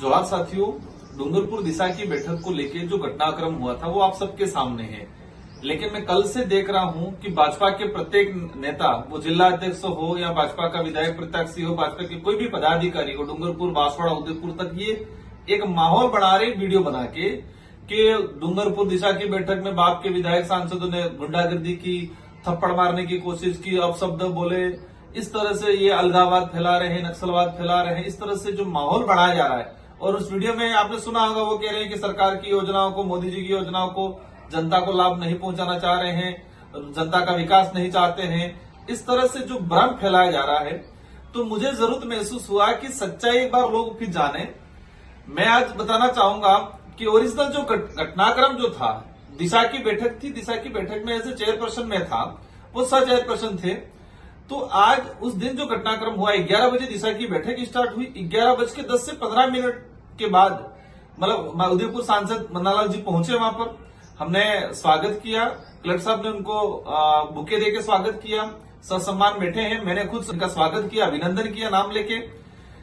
जोहार साथियों, डूंगरपुर दिशा की बैठक को लेकर जो घटनाक्रम हुआ था वो आप सबके सामने है। लेकिन मैं कल से देख रहा हूं कि भाजपा के प्रत्येक नेता, वो जिला अध्यक्ष हो या भाजपा का विधायक प्रत्याशी हो, भाजपा के कोई भी पदाधिकारी हो, डूंगरपुर, बांसवाड़ा, उदयपुर तक ये एक माहौल बना रहे वीडियो बना के कि डूंगरपुर दिशा की बैठक में बाप के विधायक सांसदों ने गुंडागर्दी की, थप्पड़ मारने की कोशिश की, अपशब्द बोले, इस तरह से ये अलगाववाद फैला रहे हैं, नक्सलवाद फैला रहे हैं। इस तरह से जो माहौल बढ़ाया जा रहा है, और उस वीडियो में आपने सुना होगा वो कह रहे हैं कि सरकार की योजनाओं को, मोदी जी की योजनाओं को जनता को लाभ नहीं पहुंचाना चाह रहे हैं, जनता का विकास नहीं चाहते हैं। इस तरह से जो भ्रम फैलाया जा रहा है, तो मुझे जरूरत महसूस हुआ कि सच्चाई एक बार लोग फिर जाने। मैं आज बताना चाहूंगा कि ओरिजिनल जो घटनाक्रम जो था, दिशा की बैठक थी, दिशा की बैठक में एज ए चेयरपर्सन में था, वो सह चेयरपर्सन थे। तो आज उस दिन जो घटनाक्रम हुआ, 11 बजे दिशा की बैठक स्टार्ट हुई। 11:10 से 15 मिनट के बाद मतलब उदयपुर सांसद मन्नालाल जी पहुंचे वहां पर। हमने स्वागत किया, कलेक्टर साहब ने उनको बुके देके स्वागत किया, ससम्मान बैठे हैं। मैंने खुद उनका स्वागत किया, अभिनंदन किया नाम लेके।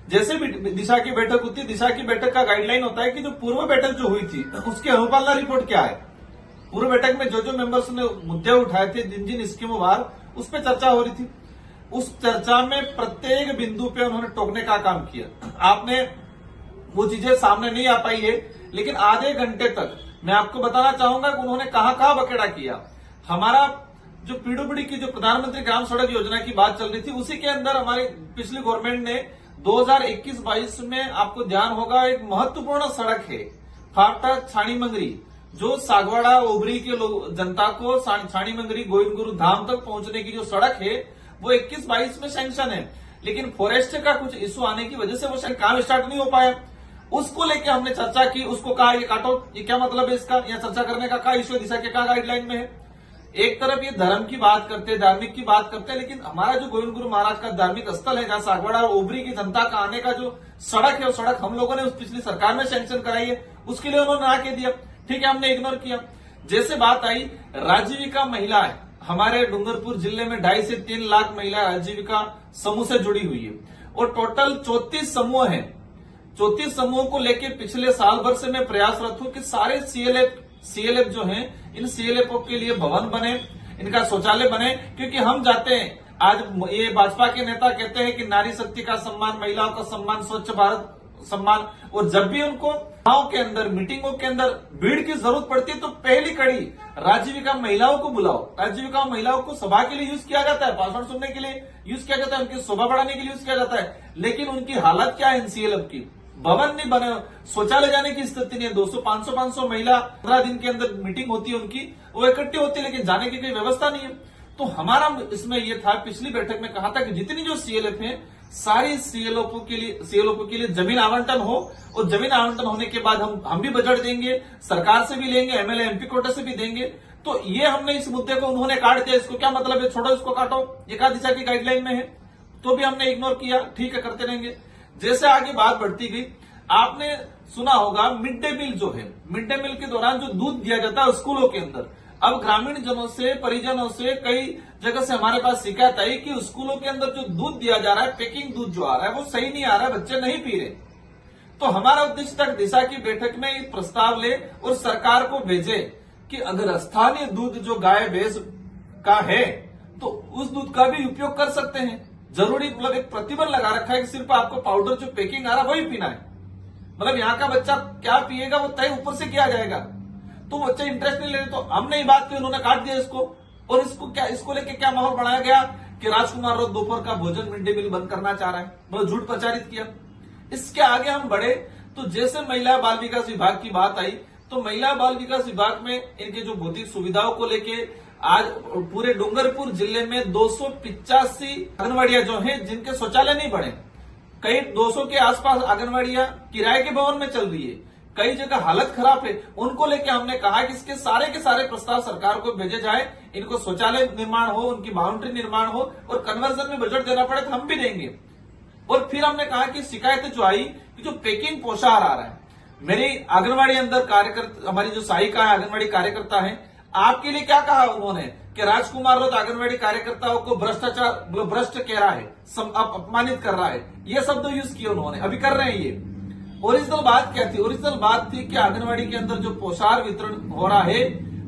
जैसे भी दिशा की बैठक होती है, दिशा की बैठक का गाइडलाइन होता है कि जो पूर्व बैठक जो हुई थी उसकी अनुपालना रिपोर्ट क्या है। पूर्व बैठक में जो मेंबर्स ने मुद्दे उठाए थे, जिन जिन स्कीमों बार, उस पर चर्चा हो रही थी। उस चर्चा में प्रत्येक बिंदु पे उन्होंने टोकने का काम किया। आपने वो चीजें सामने नहीं आ पाई है, लेकिन आधे घंटे तक मैं आपको बताना चाहूंगा कि उन्होंने कहां कहां बखेड़ा किया। हमारा जो पीडब्ल्यूडी की जो प्रधानमंत्री ग्राम सड़क योजना की बात चल रही थी, उसी के अंदर हमारी पिछली गवर्नमेंट ने 2021-22 में, आपको ध्यान होगा, एक महत्वपूर्ण सड़क है फाटा छाणी मंगरी, जो सागवाड़ा ओबरी के लोग, जनता को छाणी मंगरी गोविंद गुरु धाम तक पहुंचने की जो सड़क है वो 21-22 में सैंक्शन है। लेकिन फॉरेस्ट का कुछ इश्यू आने की वजह से वो काम स्टार्ट नहीं हो पाया। उसको लेके हमने चर्चा की, उसको कहा ये काटो, ये क्या मतलब है इसका, या चर्चा करने का क्या इश्यू दिशा के क्या गाइडलाइन में है। एक तरफ ये धर्म की बात करते हैं, धार्मिक की बात करते हैं, लेकिन हमारा जो गोविंद गुरु महाराज का धार्मिक स्थल है, जहां सागवाड़ा और ओबरी की जनता का आने का जो सड़क है, वो सड़क हम लोगों ने उस पिछली सरकार में सैंक्शन कराई है, उसके लिए उन्होंने ना कह दिया। ठीक है, हमने इग्नोर किया। जैसे बात आई राजीविका महिला है, हमारे डूंगरपुर जिले में 2.5 से 3 लाख महिला आजीविका समूह से जुड़ी हुई है, और टोटल 34 समूह हैं। 34 समूहों को लेके पिछले साल भर से मैं प्रयासरत हूं कि सारे सीएलएफ जो हैं, इन सीएलएफ के लिए भवन बने, इनका शौचालय बने। क्योंकि हम जाते हैं, आज ये भाजपा के नेता कहते हैं कि नारी शक्ति का सम्मान, महिलाओं का सम्मान, स्वच्छ भारत सम्मान, और जब भी उनको गांव के अंदर, मीटिंगों के अंदर भीड़ की जरूरत पड़ती है, तो पहली कड़ी राजीविका महिलाओं को बुलाओ। राजीविका महिलाओं को सभा के लिए यूज किया जाता है, भाषण सुनने के लिए यूज किया जाता है, उनकी शोभा बढ़ाने के लिए यूज किया जाता है। लेकिन उनकी हालत क्या है सीएलएफ की, भवन नहीं बने, शौचालय जाने की स्थिति नहीं है। 200-500 महिला 15 दिन के अंदर मीटिंग होती है उनकी, वो इकट्ठी होती है, लेकिन जाने की कोई व्यवस्था नहीं है। तो हमारा इसमें यह था, पिछली बैठक में कहा था कि जितनी जो सीएलएफ है, सारी सीएलओपी के लिए जमीन आवंटन हो, और जमीन आवंटन होने के बाद हम भी बजट देंगे, सरकार से भी लेंगे, एमएलए एमपी कोटे से भी देंगे। तो ये हमने इस मुद्दे को उन्होंने काट दिया। इसको क्या मतलब है, छोड़ो इसको, काटो, ये का दिशा की गाइडलाइन में है, तो भी हमने इग्नोर किया। ठीक है, करते रहेंगे। जैसे आगे बात बढ़ती गई, आपने सुना होगा मिड डे मील जो है, मिड डे मील के दौरान जो दूध दिया जाता है स्कूलों के अंदर, अब ग्रामीण जनों से, परिजनों से कई जगह से हमारे पास शिकायत आई कि स्कूलों के अंदर जो दूध दिया जा रहा है, पैकिंग दूध जो आ रहा है, वो सही नहीं आ रहा है, बच्चे नहीं पी रहे। तो हमारा उद्देश्य तक दिशा की बैठक में एक प्रस्ताव ले और सरकार को भेजे कि अगर स्थानीय दूध जो गाय भैंस का है, तो उस दूध का भी उपयोग कर सकते हैं। जरूरी मतलब एक प्रतिबंध लगा रखा है कि सिर्फ आपको पाउडर जो पैकिंग आ रहा है वही पीना है। मतलब यहाँ का बच्चा क्या पिएगा वो तय ऊपर से किया जाएगा, तो बच्चे इंटरेस्ट नहीं ले रहे। तो हमने ये बात की, उन्होंने काट दिया इसको। और इसको लेके क्या माहौल बनाया गया कि राजकुमार रोज दोपहर का भोजन मिड डे मील बंद करना चाह रहा है, मतलब झूठ प्रचारित किया। इसके आगे हम बढ़े तो जैसे महिला बाल विकास विभाग की बात आई, तो महिला बाल विकास विभाग में इनके जो भौतिक सुविधाओं को लेके आज पूरे डूंगरपुर जिले में 285 आंगनवाड़ियां जो हैं, जिनके शौचालय नहीं बने, कई 200 के आसपास आंगनवाड़ियां किराए के भवन में चल रही है, कई जगह हालत खराब है। उनको लेके हमने कहा कि इसके सारे के सारे प्रस्ताव सरकार को भेजे जाए, इनको शौचालय निर्माण हो, उनकी बाउंड्री निर्माण हो, और कन्वर्जन में बजट देना पड़े तो हम भी देंगे। और फिर हमने कहा कि शिकायतें जो आई कि जो पैकिंग पोषाहार आ रहा है, मेरी आंगनवाड़ी अंदर कार्यकर्ता, हमारी जो सहायिका है, आंगनवाड़ी कार्यकर्ता है, आपके लिए क्या कहा उन्होंने कि राजकुमार रोज आंगनवाड़ी कार्यकर्ताओं को भ्रष्ट कह रहा है, अपमानित कर रहा है, ये शब्द यूज किए उन्होंने, अभी कर रहे हैं ये। ओरिजिनल बात क्या थी? ओरिजिनल बात थी कि आंगनबाड़ी के अंदर जो पोषाहार वितरण हो रहा है,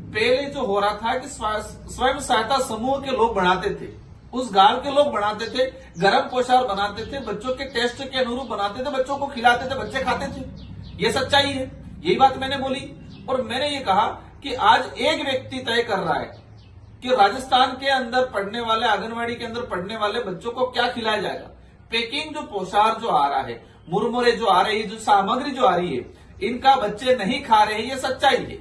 पहले जो हो रहा था कि स्वयं सहायता समूह के लोग बनाते थे, उस गांव के लोग बनाते थे, गर्म पोषाहार बनाते थे, बच्चों के टेस्ट के अनुरूप बनाते थे, बच्चों को खिलाते थे, बच्चे खाते थे। ये सच्चाई है, यही बात मैंने बोली। और मैंने ये कहा कि आज एक व्यक्ति तय कर रहा है कि राजस्थान के अंदर पढ़ने वाले, आंगनबाड़ी के अंदर पढ़ने वाले बच्चों को क्या खिलाया जाएगा। पैकिंग जो पोषाहार जो आ रहा है, मुरमुरे जो आ रही है, जो सामग्री जो आ रही है, इनका बच्चे नहीं खा रहे हैं, ये सच्चाई है।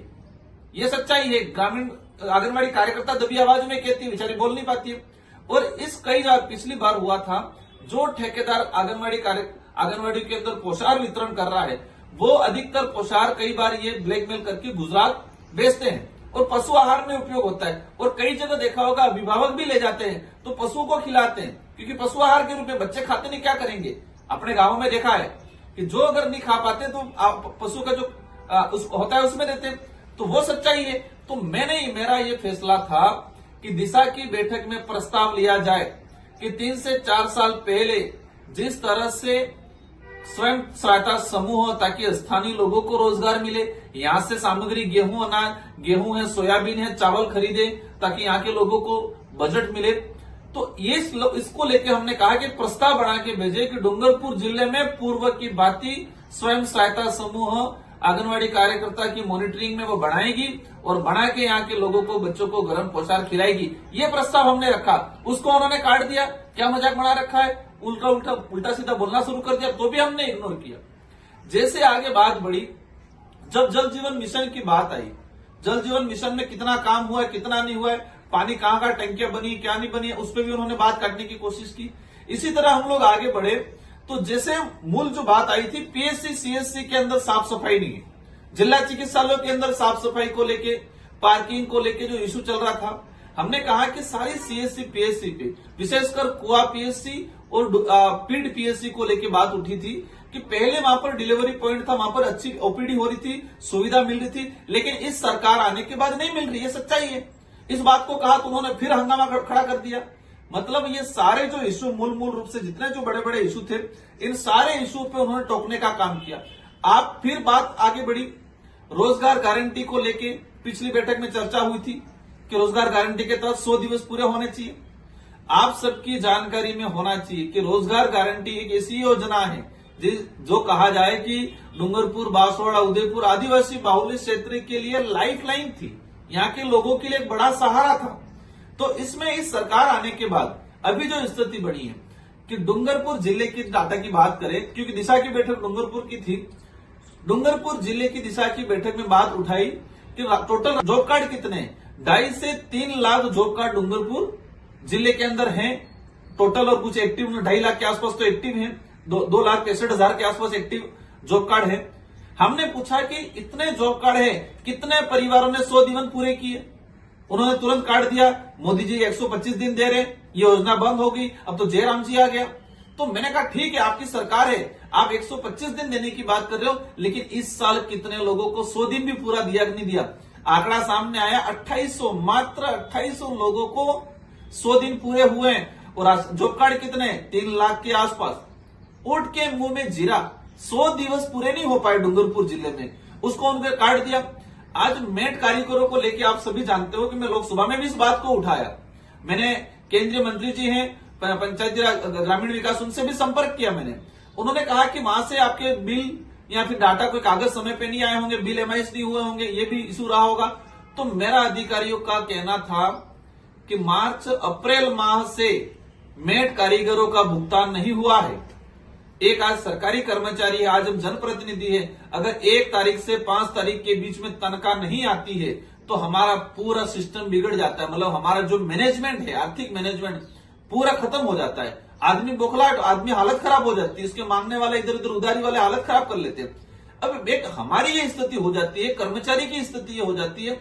ये सच्चाई है। ग्रामीण आंगनबाड़ी कार्यकर्ता दबी आवाज में कहती है, बेचारी बोल नहीं पाती है। और इस कई बार पिछली बार हुआ था, जो ठेकेदार आंगनबाड़ी के अंदर पोषाहार वितरण कर रहा है, वो अधिकतर पोषाहार कई बार ये ब्लैकमेल करके गुजरात बेचते हैं और पशु आहार में उपयोग होता है। और कई जगह देखा होगा, अभिभावक भी ले जाते हैं तो पशु को खिलाते हैं, क्योंकि पशु आहार के रूप में बच्चे खाते नहीं, क्या करेंगे। अपने गांव में देखा है कि जो अगर नहीं खा पाते तो पशु का जो होता है उसमें देते हैं। तो वो सच्चाई है। तो मेरा ये फैसला था कि दिशा की बैठक में प्रस्ताव लिया जाए कि 3 से 4 साल पहले जिस तरह से स्वयं सहायता समूह, ताकि स्थानीय लोगों को रोजगार मिले, यहां से सामग्री गेहूं, अनाज, गेहूं है, सोयाबीन है, चावल खरीदे, ताकि यहाँ के लोगों को बजट मिले। तो ये इसको लेके हमने कहा कि प्रस्ताव बना के भेजे कि डूंगरपुर जिले में पूर्व की भांति स्वयं सहायता समूह आंगनबाड़ी कार्यकर्ता की मॉनिटरिंग में वो बनाएगी और बना के यहाँ के लोगों को, बच्चों को गर्म पोषाहार खिलाएगी। ये प्रस्ताव हमने रखा, उसको उन्होंने काट दिया। क्या मजाक बना रखा है, उल्टा सीधा बोलना शुरू कर दिया, तो भी हमने इग्नोर किया। जैसे आगे बात बढ़ी, जब जल जीवन मिशन की बात आई, जल जीवन मिशन में कितना काम हुआ है, कितना नहीं हुआ है, पानी कहाँ कहाँ टंकियां बनी, क्या नहीं बनी, उस पर भी उन्होंने बात काटने की कोशिश की। इसी तरह हम लोग आगे बढ़े तो जैसे मूल जो बात आई थी, पीएचसी सीएचसी के अंदर साफ सफाई नहीं है, जिला चिकित्सालयों के अंदर साफ सफाई को लेके, पार्किंग को लेके जो इश्यू चल रहा था, हमने कहा कि सारी सीएचसी पीएचसी पे, विशेषकर कुआ पीएचसी और पीड पीएचसी को लेके बात उठी थी कि पहले वहां पर डिलीवरी पॉइंट था, वहां पर अच्छी ओपीडी हो रही थी, सुविधा मिल रही थी, लेकिन इस सरकार आने के बाद नहीं मिल रही है। सच्चाई है। इस बात को कहा तो उन्होंने फिर हंगामा खड़ा कर दिया। मतलब ये सारे जो इशू मूल रूप से जितने जो बड़े बड़े इशू थे, इन सारे इशू पे उन्होंने टोकने का काम किया। आप फिर बात आगे बढ़ी, रोजगार गारंटी को लेके पिछली बैठक में चर्चा हुई थी कि रोजगार गारंटी के तहत 100 दिवस पूरे होने चाहिए। आप सबकी जानकारी में होना चाहिए कि रोजगार गारंटी एक ऐसी योजना है जो कहा जाए कि डूंगरपुर, बांसवाड़ा, उदयपुर आदिवासी बाहुल्य क्षेत्र के लिए लाइफलाइन थी, यहाँ के लोगों के लिए एक बड़ा सहारा था। तो इसमें इस सरकार आने के बाद अभी जो स्थिति बनी है कि डूंगरपुर जिले की डाटा की बात करें, क्योंकि दिशा की बैठक डूंगरपुर की थी, डूंगरपुर जिले की दिशा की बैठक में बात उठाई कि टोटल जॉब कार्ड कितने, 2.5 से 3 लाख जॉब कार्ड डूंगरपुर जिले के अंदर हैं टोटल, और कुछ एक्टिव 2.5 लाख के आसपास तो एक्टिव हैं, 2,65,000 के आसपास एक्टिव जॉब कार्ड है। हमने पूछा कि इतने जॉब कार्ड है, कितने परिवारों ने 100 दिन पूरे किए। उन्होंने तुरंत काट दिया, मोदी जी 125 दिन दे रहे, ये योजना बंद हो गई, अब तो जयराम जी आ गया। तो मैंने कहा ठीक है, आपकी सरकार है, आप 125 दिन देने की बात कर रहे हो, लेकिन इस साल कितने लोगों को 100 दिन भी पूरा दिया कि नहीं दिया। आंकड़ा सामने आया, 2800, मात्र 2800 लोगों को 100 दिन पूरे हुए हैं। और जॉब कार्ड कितने, 3 लाख के आसपास। ऊंट के मुंह में जीरा, 100 दिवस पूरे नहीं हो पाए डूंगरपुर जिले में, उसको उन्होंने काट दिया। आज मेट कारीगरों को लेकर आप सभी जानते हो कि मैं लोकसभा में भी इस बात को उठाया। मैंने केंद्रीय मंत्री जी हैं पंचायती राज ग्रामीण विकास, उनसे भी संपर्क किया मैंने। उन्होंने कहा कि वहां से आपके बिल या फिर डाटा कोई कागज समय पे नहीं आए होंगे, बिल एमआईएस नहीं हुए होंगे, ये भी इशू रहा होगा। तो मेरा अधिकारियों का कहना था कि मार्च अप्रैल माह से मेट कारीगरों का भुगतान नहीं हुआ है। एक आज सरकारी कर्मचारी है, आज हम जनप्रतिनिधि है, अगर 1 तारीख से 5 तारीख के बीच में तनख्वाह नहीं आती है तो हमारा पूरा सिस्टम बिगड़ जाता है। मतलब हमारा जो मैनेजमेंट है, आर्थिक मैनेजमेंट पूरा खत्म हो जाता है। आदमी बौखलाहट, आदमी हालत खराब हो जाती है, इसके मांगने वाले इधर उधर उधारी वाले हालत खराब कर लेते हैं। अब एक हमारी ये स्थिति हो जाती है, कर्मचारी की स्थिति ये हो जाती है।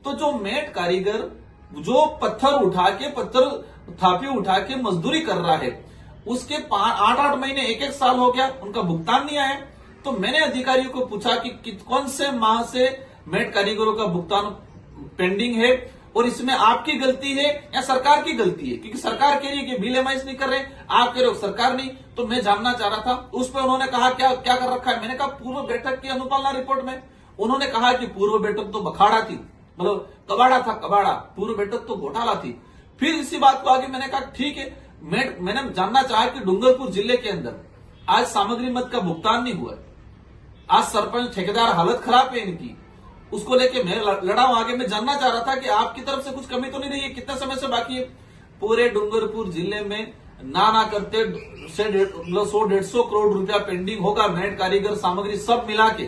तो जो मेट कारीगर जो पत्थर थापी उठा के मजदूरी कर रहा है, उसके 8-8 महीने 1-1 साल हो गया, उनका भुगतान नहीं आया। तो मैंने अधिकारियों को पूछा कि कौन से माह से मेट कारीगरों का भुगतान पेंडिंग है और इसमें आपकी गलती है या सरकार की गलती है? क्योंकि सरकार कह रही है कि बिल एमआईएस नहीं कर रहे, आप कह रहे हो सरकार नहीं। तो मैं जानना चाह रहा था, उस पर उन्होंने कहा क्या क्या कर रखा है। मैंने कहा पूर्व बैठक की अनुपालना रिपोर्ट में उन्होंने कहा कि पूर्व बैठक तो बखाड़ा थी, मतलब कबाड़ा था, कबाड़ा, पूर्व बैठक तो घोटाला थी। फिर इसी बात को आगे मैंने कहा ठीक है, मैंने जानना चाहा कि डूंगरपुर जिले के अंदर आज सामग्री मद का भुगतान नहीं हुआ है, आज सरपंच ठेकेदार हालत खराब है इनकी, उसको लेके मैं लड़ा हूं आगे। मैं जानना चाह रहा था कि आपकी तरफ से कुछ कमी तो नहीं रही है, कितने समय से बाकी है? पूरे डूंगरपुर जिले में ना करते 100-150 करोड़ रुपया पेंडिंग होगा, मेट, कारीगर, सामग्री सब मिला के।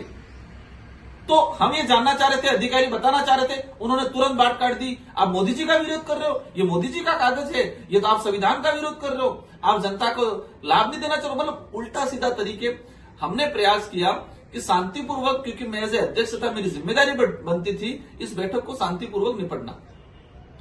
तो हम ये जानना चाह रहे थे, अधिकारी बताना चाह रहे थे, उन्होंने तुरंत बात काट दी। आप मोदी जी का विरोध कर रहे हो, ये मोदी जी का कागज है, ये तो आप संविधान का विरोध कर रहे हो, आप जनता को लाभ नहीं देना चाह रहे हो, मतलब उल्टा सीधा तरीके। हमने प्रयास किया कि शांतिपूर्वक, क्योंकि मैं एज अध्यक्ष था, मेरी जिम्मेदारी बनती थी इस बैठक को शांतिपूर्वक निपटना।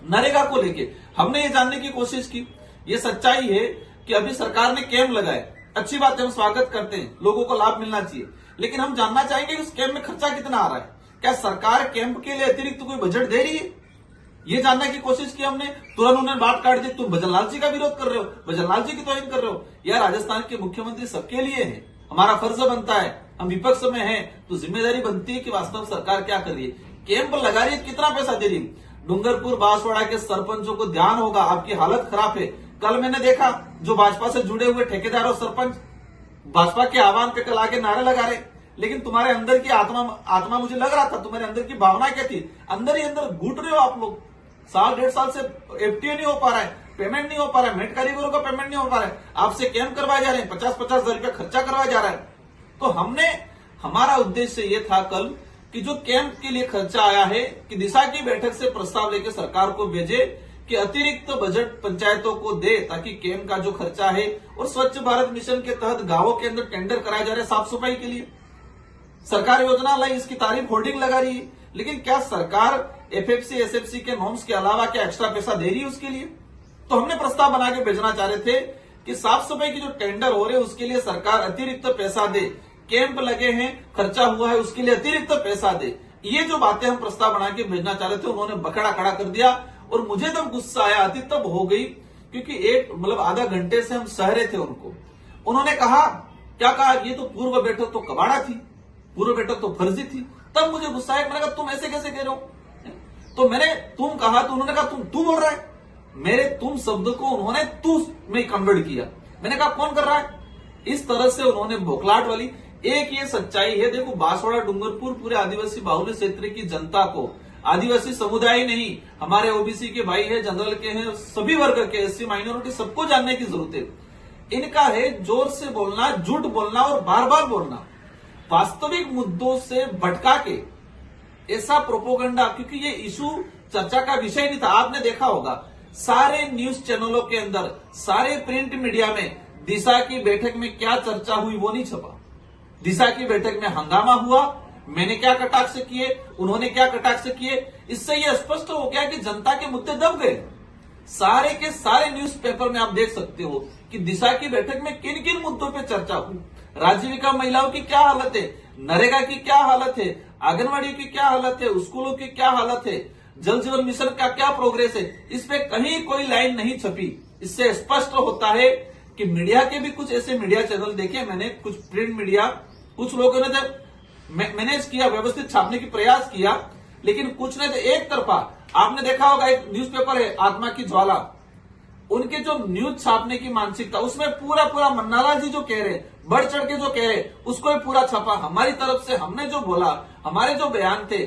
नरेगा को लेके हमने ये जानने की कोशिश की। ये सच्चाई है कि अभी सरकार ने कैंप लगाए, अच्छी बात है, हम स्वागत करते हैं, लोगों को लाभ मिलना चाहिए, लेकिन हम जानना चाहेंगे कि उस कैंप में खर्चा कितना आ रहा है, क्या सरकार कैंप के लिए अतिरिक्त कोई बजट दे रही है? ये जानने की कोशिश की हमने, तुरंत उन्होंने बात काट दी, तुम भजनलाल जी का विरोध कर रहे हो, भजनलाल जी की तौहीन कर रहे हो। यार राजस्थान के मुख्यमंत्री सबके लिए है, हमारा फर्ज बनता है, हम विपक्ष में हैं तो जिम्मेदारी बनती है कि वास्तव सरकार क्या कर रही है, कैंप लगा रही है, कितना पैसा दे रही है। डूंगरपुर बांसवाड़ा के सरपंचों को ध्यान होगा, आपकी हालत खराब है। कल मैंने देखा जो भाजपा से जुड़े हुए ठेकेदार और सरपंच भाजपा के आह्वान पे कल आके नारे लगा रहे, लेकिन तुम्हारे अंदर की आत्मा मुझे लग रहा था, तुम्हारे अंदर की भावना क्या थी, अंदर ही अंदर घुट रहे हो आप लोग। 1.5 साल से एफटीओ नहीं हो पा रहा है, पेमेंट नहीं हो पा रहा है, मेट कारीगरों का पेमेंट नहीं हो पा रहा है, आपसे कैंप करवाए जा रहे हैं, 50-50 हजार रुपया खर्चा करवाया जा रहा है। तो हमारा उद्देश्य ये था कल कि जो कैंप के लिए खर्चा आया है कि दिशा की बैठक से प्रस्ताव लेकर सरकार को भेजे कि अतिरिक्त बजट पंचायतों को दे, ताकि कैंप का जो खर्चा है, और स्वच्छ भारत मिशन के तहत गांवों के अंदर टेंडर कराए जा रहे हैं साफ सफाई के लिए, सरकार योजना लाई, इसकी तारीफ होर्डिंग लगा रही है, लेकिन क्या सरकार एफएफसी एसएफसी के नॉर्म्स के अलावा क्या एक्स्ट्रा पैसा दे रही है उसके लिए? तो हमने प्रस्ताव बना के भेजना चाह रहे थे कि साफ सफाई की जो टेंडर हो रहे हैं उसके लिए सरकार अतिरिक्त पैसा दे, कैंप लगे हैं, खर्चा हुआ है, उसके लिए अतिरिक्त पैसा दे। ये जो बातें हम प्रस्ताव बना के भेजना चाह रहे थे, उन्होंने बकड़ा खड़ा कर दिया। और मुझे तब गुस्सा आया, अति तब हो गई, क्योंकि आधा घंटे से हम सह रहे थे उनको। उन्होंने कहा, क्या कहा, ये तो पूर्व बैठक तो कबाड़ा थी, पूर्व बैठक तो फर्जी थी। तब मुझे गुस्सा आया, मैंने कहा तुम ऐसे कैसे कह रहे हो? तो मैंने तुम कहा तो उन्होंने कहा तू बोल रहा है। मेरे तुम शब्द को उन्होंने तू में कन्वर्ट किया। मैंने कहा कौन कर रहा है? इस तरह से उन्होंने बौखलाहट वाली। एक ये सच्चाई है, देखो बांसवाड़ा डूंगरपुर पूरे आदिवासी बाहुल्य क्षेत्र की जनता को, आदिवासी समुदाय नहीं, हमारे ओबीसी के भाई है, जनरल के हैं, सभी वर्ग के, एससी माइनॉरिटी, सबको जानने की जरूरत है। इनका है जोर से बोलना, झूठ बोलना और बार बार बोलना, वास्तविक मुद्दों से भटका के ऐसा प्रोपोगंडा, क्योंकि ये इशू चर्चा का विषय नहीं था। आपने देखा होगा सारे न्यूज चैनलों के अंदर, सारे प्रिंट मीडिया में दिशा की बैठक में क्या चर्चा हुई वो नहीं छपा। दिशा की बैठक में हंगामा हुआ, मैंने क्या कटाक्ष किए, उन्होंने क्या कटाक्ष किए, इससे यह स्पष्ट हो गया कि जनता के मुद्दे दब गए। सारे के सारे न्यूज़पेपर में आप देख सकते हो कि दिशा की बैठक में किन किन मुद्दों पे चर्चा हुई। राजीविका महिलाओं की क्या हालत है, नरेगा की क्या हालत है, आंगनबाड़ी की क्या हालत है, स्कूलों की क्या हालत है, जल जीवन मिशन का क्या प्रोग्रेस है, इस पे कहीं कोई लाइन नहीं छपी। इससे स्पष्ट होता है कि मीडिया के भी कुछ ऐसे मीडिया चैनल देखे मैंने, कुछ प्रिंट मीडिया, कुछ लोगों ने मैनेज किया, व्यवस्थित छापने की प्रयास किया, लेकिन कुछ ने तो एक तरफा। आपने देखा होगा एक न्यूज़पेपर है आत्मा की ज्वाला, उनके जो न्यूज छापने की मानसिकता, उसमें पूरा मन्नालाल जी जो कह रहे, बढ़ चढ़ के जो कह रहे, उसको भी पूरा छापा। हमारी तरफ से हमने जो बोला, हमारे जो बयान थे,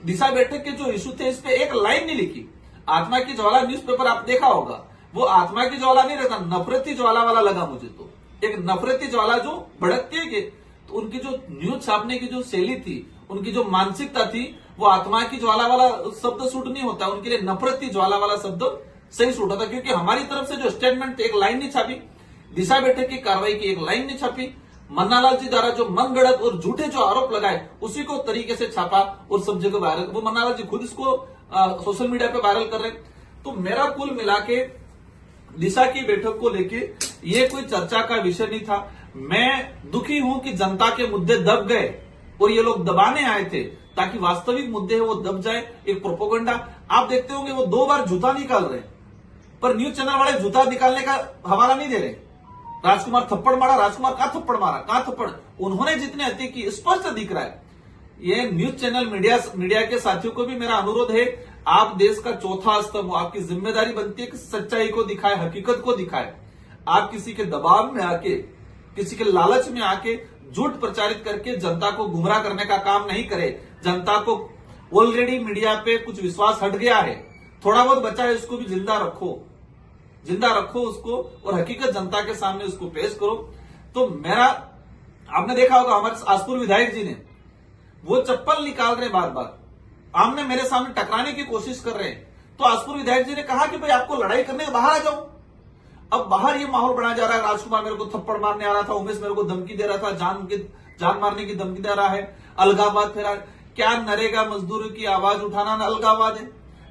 दिशा बैठक के जो इशू थे, इस पे एक लाइन नहीं लिखी। आत्मा की ज्वाला न्यूज़पेपर आप देखा होगा, वो आत्मा की ज्वाला नहीं रहता, नफरती ज्वाला वाला लगा मुझे। तो एक नफरती ज्वाला जो भड़कती है, तो उनकी जो न्यूज छापने की जो शैली थी, उनकी जो मानसिकता थी, वो आत्मा की ज्वाला वाला शब्द सूट नहीं होता, उनके लिए नफरती ज्वाला वाला शब्द सही सूट होता। क्योंकि हमारी तरफ से जो स्टेटमेंट एक लाइन नहीं छापी, दिशा बैठक की कार्रवाई की एक लाइन नहीं छापी, मन्नालाल जी द्वारा जो मनगढ़ंत और झूठे जो आरोप लगाए उसी को तरीके से छापा और सब जगह वायरल। वो मन्नालाल जी खुद इसको सोशल मीडिया पे वायरल कर रहे। तो मेरा कुल मिला के दिशा की बैठक को लेके ये कोई चर्चा का विषय नहीं था। मैं दुखी हूं कि जनता के मुद्दे दब गए और ये लोग दबाने आए थे, ताकि वास्तविक मुद्दे है वो दब जाए। एक प्रोपोगंडा आप देखते होंगे, वो 2 बार जूता निकाल रहे हैं, पर न्यूज चैनल वाले जूता निकालने का हवाला नहीं दे रहे। राजकुमार थप्पड़ मारा, राजकुमार कहां थप्पड़ मारा, कहां थप्पड़, उन्होंने जितने हत्या की स्पष्ट दिख रहा है। ये न्यूज चैनल मीडिया के साथियों को भी मेरा अनुरोध है, आप देश का चौथा स्तंभ हो, आपकी जिम्मेदारी बनती है कि सच्चाई को दिखाए, हकीकत को दिखाए। आप किसी के दबाव में आके, किसी के लालच में आके झूठ प्रचारित करके जनता को गुमराह करने का काम नहीं करे। जनता को ऑलरेडी मीडिया पे कुछ विश्वास हट गया है, थोड़ा बहुत बचा है, उसको भी जिंदा रखो उसको, और हकीकत जनता के सामने उसको पेश करो। तो मेरा, आपने देखा होगा हमारे आसपुर विधायक जी ने वो चप्पल निकाल रहे, बार बार आमने मेरे सामने टकराने की कोशिश कर रहे हैं। तो आसपुर विधायक जी ने कहा कि भाई आपको लड़ाई करने बाहर आ जाओ। अब बाहर ये माहौल बना जा रहा है, राजकुमार मेरे को थप्पड़ मारने आ रहा था, उमेश मेरे को धमकी दे रहा था, जान मारने की धमकी दे रहा है, अलगाववाद फैला। क्या नरेगा मजदूरों की आवाज उठाना ना अलगाववाद है?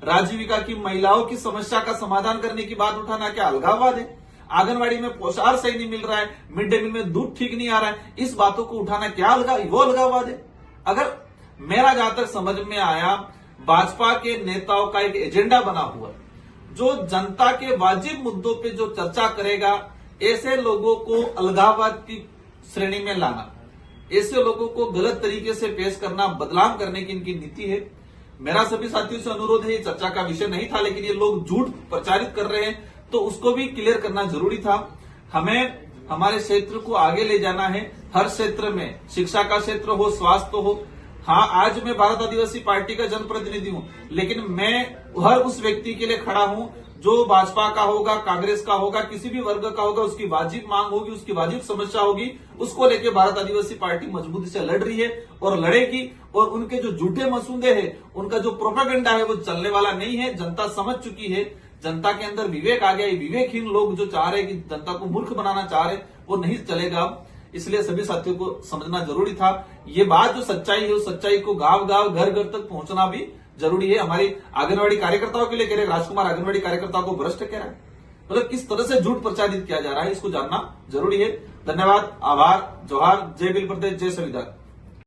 राजीविका की महिलाओं की समस्या का समाधान करने की बात उठाना क्या अलगाववाद है? आंगनबाड़ी में पोषाहार सही नहीं मिल रहा है, मिड डे मील में दूध ठीक नहीं आ रहा है, इस बातों को उठाना क्या वो अलगाववाद है? अगर मेरा जहां तक समझ में आया, भाजपा के नेताओं का एक एजेंडा बना हुआ, जो जनता के वाजिब मुद्दों पे जो चर्चा करेगा, ऐसे लोगों को अलगाववाद की श्रेणी में लाना, ऐसे लोगों को गलत तरीके से पेश करना, बदनाम करने की इनकी नीति है। मेरा सभी साथियों से अनुरोध है, ये चर्चा का विषय नहीं था, लेकिन ये लोग झूठ प्रचारित कर रहे हैं, तो उसको भी क्लियर करना जरूरी था। हमें हमारे क्षेत्र को आगे ले जाना है, हर क्षेत्र में, शिक्षा का क्षेत्र हो, स्वास्थ्य हो। हाँ, आज मैं भारत आदिवासी पार्टी का जनप्रतिनिधि हूं, लेकिन मैं हर उस व्यक्ति के लिए खड़ा हूं जो भाजपा का होगा, कांग्रेस का होगा, किसी भी वर्ग का होगा, उसकी वाजिब मांग होगी, उसकी वाजिब समस्या होगी, उसको लेकर भारत आदिवासी पार्टी मजबूती से लड़ रही है और लड़ेगी। और उनके जो झूठे मसूदे हैं, उनका जो प्रोपेगेंडा है, वो चलने वाला नहीं है। जनता समझ चुकी है, जनता के अंदर विवेक आ गया है। विवेकहीन लोग जो चाह रहे हैं कि जनता को मूर्ख बनाना चाह रहे, वो नहीं चलेगा। इसलिए सभी साथियों को समझना जरूरी था। ये बात जो सच्चाई है, उस सच्चाई को गांव गांव, घर घर तक पहुंचना भी जरूरी है। हमारी आंगनबाड़ी कार्यकर्ताओं के लिए कह रहे, राजकुमार आंगनबाड़ी कार्यकर्ताओं को भ्रष्ट कह रहा है, मतलब किस तरह से झूठ प्रचारित किया जा रहा है, इसको जानना जरूरी है। धन्यवाद, आभार, जोहार, जय बिल प्रदेश, जय संविधान।